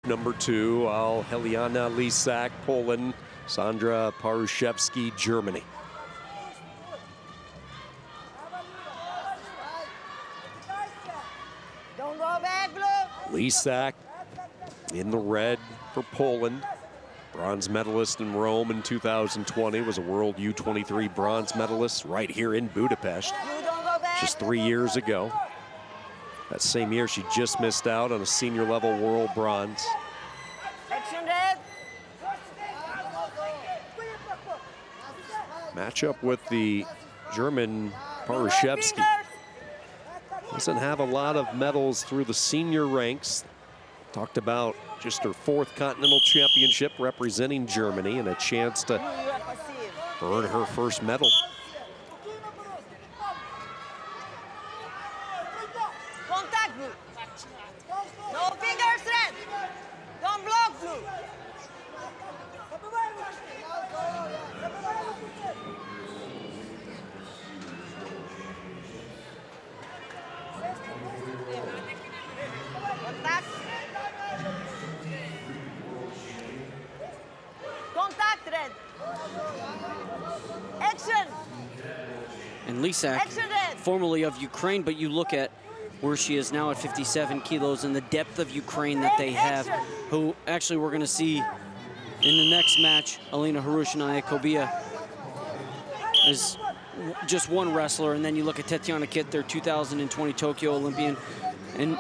Number 2, Helena LYSAK, Poland, Sandra PARUSZEWSKI, Germany. Don't go back, blue. LYSAK in the red for Poland. Bronze medalist in Rome in 2020, was a World U23 bronze medalist right here in Budapest just 3 years ago. That same year, she just missed out on a senior level world bronze. Action red. Matchup with the German PARUSZEWSKI. Doesn't have a lot of medals through the senior ranks. Talked about just her 4th Continental Championship representing Germany and a chance to earn her first medal. Contact, blue. No fingers, red. Don't block, blue. Contact. Contact, red. Action. And LYSAK, formerly of Ukraine, but you look at where she is now at 57 kilos and the depth of Ukraine that they have, who actually we're going to see in the next match. Elena Harushina Kobia is just one wrestler, and then you look at Tetiana Kitt, their 2020 Tokyo Olympian, and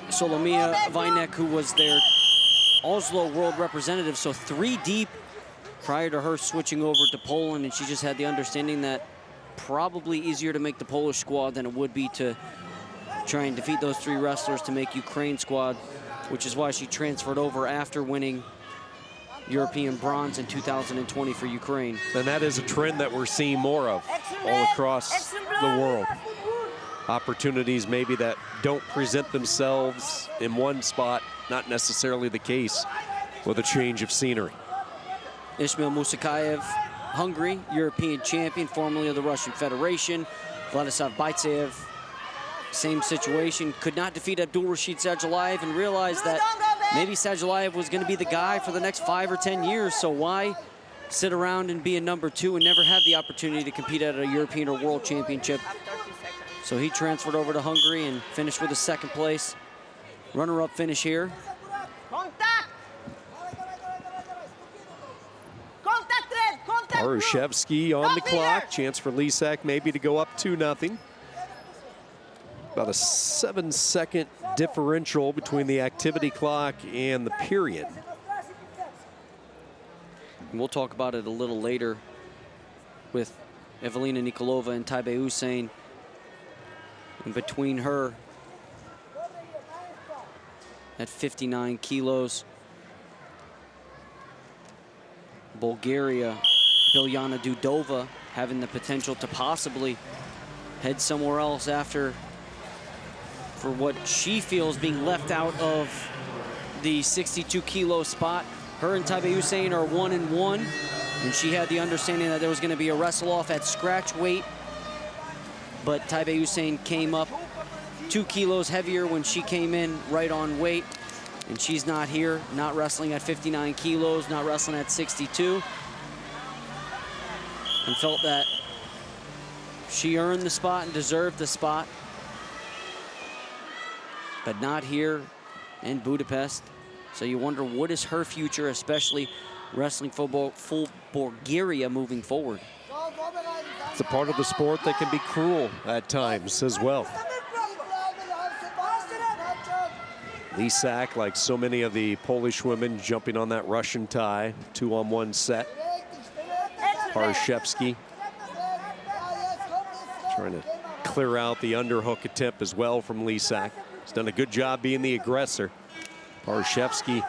Solomia Vinek, who was their Oslo world representative, so 3 deep prior to her switching over to Poland, and she just had the understanding that probably easier to make the Polish squad than it would be to try and defeat those 3 wrestlers to make Ukraine squad, which is why she transferred over after winning European bronze in 2020 for Ukraine. And that is a trend that we're seeing more of all across the world. Opportunities maybe that don't present themselves in one spot, not necessarily the case with a change of scenery. Ismail Musakayev, Hungary, European champion, formerly of the Russian Federation. Vladislav Baitsev, same situation. Could not defeat Abdulrashid Sajalayev and realized that maybe Sajalayev was going to be the guy for the next 5 or 10 years, so why sit around and be a number 2 and never have the opportunity to compete at a European or World Championship? So he transferred over to Hungary and finished with a 2nd place. Runner-up finish here. Contact. Contact, red. Contact, PARUSZEWSKI on the clock. Chance for LYSAK maybe to go up 2-0. About a 7-second differential between the activity clock and the period. And we'll talk about it a little later with Evelina Nikolova and Taibei Hussein. And between her at 59 kilos, Bulgaria, Biljana Dudova, having the potential to possibly head somewhere else after, for what she feels being left out of the 62 kilo spot. Her and Taibei Hussein are 1-1, and she had the understanding that there was going to be a wrestle off at scratch weight, but Taibei Hussein came up 2 kilos heavier when she came in right on weight, and she's not here, not wrestling at 59 kilos, not wrestling at 62, and felt that she earned the spot and deserved the spot, but not here in Budapest. So you wonder, what is her future, especially wrestling full Bulgaria moving forward? It's a part of the sport that can be cruel at times as well. LYSAK, like so many of the Polish women, jumping on that Russian tie, 2-on-1 set. PARUSZEWSKI trying to clear out the underhook attempt as well from LYSAK. He's done a good job being the aggressor. PARUSZEWSKI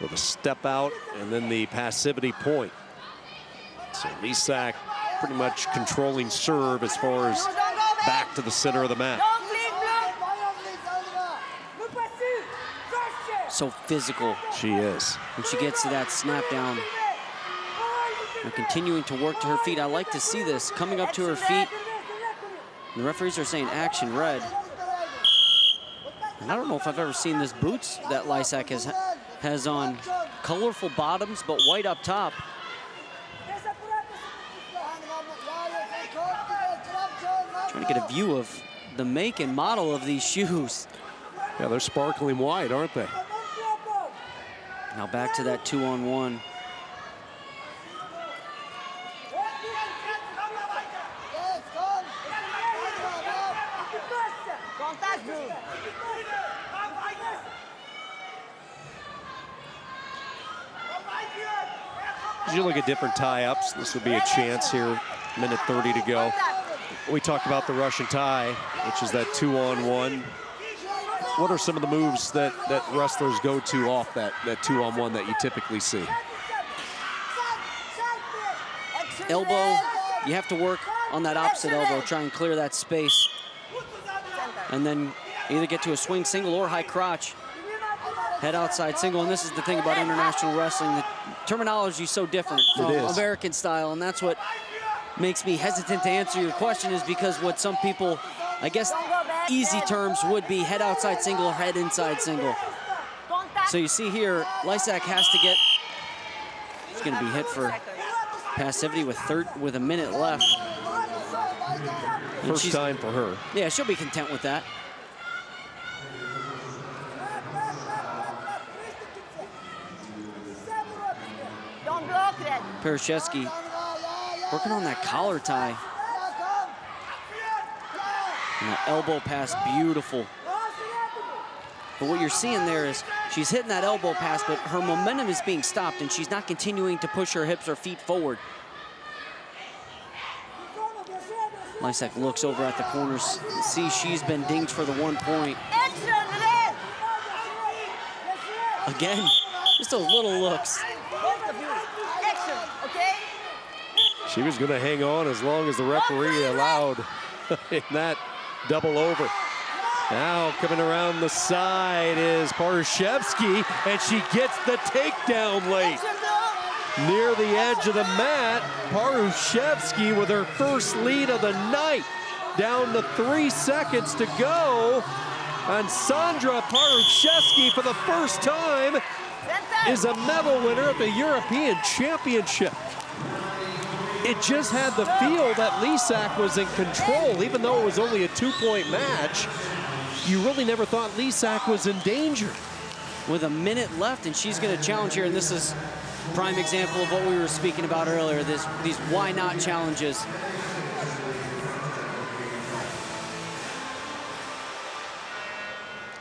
with a step out and then the passivity point. So LYSAK pretty much controlling serve as far as back to the center of the mat. So physical. She is. When she gets to that snap down. And continuing to work to her feet. I like to see this. Coming up to her feet. The referees are saying action red. And I don't know if I've ever seen this boots that LYSAK has on. Colorful bottoms, but white up top. Trying to get a view of the make and model of these shoes. Yeah, they're sparkling white, aren't they? Now back to that 2-on-1. Contact, Blue. As you look at different tie-ups, this would be a chance here. Minute 30 to go. We talked about the Russian tie, which is that 2-on-1. What are some of the moves that wrestlers go to off that 2-on-1 that you typically see? Elbow, you have to work on that opposite elbow, try and clear that space. And then either get to a swing single or high crotch. Head outside single, and this is the thing about international wrestling. The terminology is so different from American style, and that's what makes me hesitant to answer your question, is because what some people, I guess, easy terms would be head outside single or head inside single. So you see here, LYSAK has to get, it's going to be hit for passivity with a minute left. First time for her. Yeah, she'll be content with that. Don't block, Red. PARUSZEWSKI working on that collar tie. And that elbow pass, beautiful. But what you're seeing there is she's hitting that elbow pass, but her momentum is being stopped, and she's not continuing to push her hips or feet forward. LYSAK looks over at the corners, see she's been dinged for the 1 point. Excellent, Red. Again, just those little looks. Both of you. Excellent, okay? She was going to hang on as long as the referee allowed in that double over. Now coming around the side is PARUSZEWSKI, and she gets the takedown late. Near the edge of the mat, PARUSZEWSKI with her first lead of the night. Down to 3 seconds to go. And Sandra PARUSZEWSKI, for the first time, is a medal winner at the European Championship. It just had the feel that LYSAK was in control, even though it was only a 2-point match. You really never thought LYSAK was in danger. With a minute left, and she's going to challenge here, and this is prime example of what we were speaking about earlier, these why not challenges.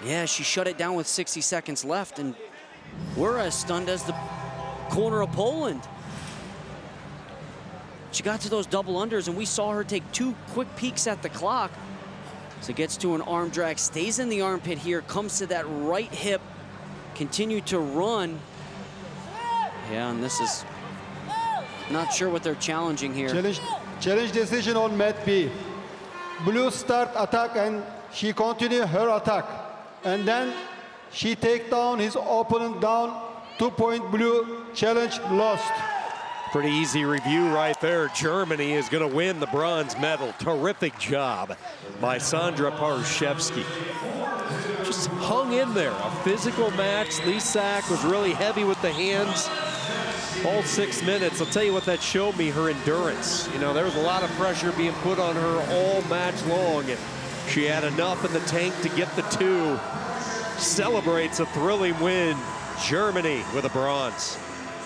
Yeah, she shut it down with 60 seconds left, and we're as stunned as the corner of Poland. She got to those double unders, and we saw her take 2 quick peeks at the clock. So gets to an arm drag, stays in the armpit here, comes to that right hip, continue to run. Yeah, and this is not sure what they're challenging here. Challenge decision on mat B. Blue start attack, and she continue her attack. And then she take down his opponent down. 2-point blue, challenge lost. Pretty easy review right there. Germany is going to win the bronze medal. Terrific job by Sandra PARUSZEWSKI. Just hung in there. A physical match. LYSAK was really heavy with the hands. All 6 minutes. I'll tell you what that showed me, her endurance. You know, there was a lot of pressure being put on her all match long, and she had enough in the tank to get the 2. Celebrates a thrilling win. Germany with a bronze.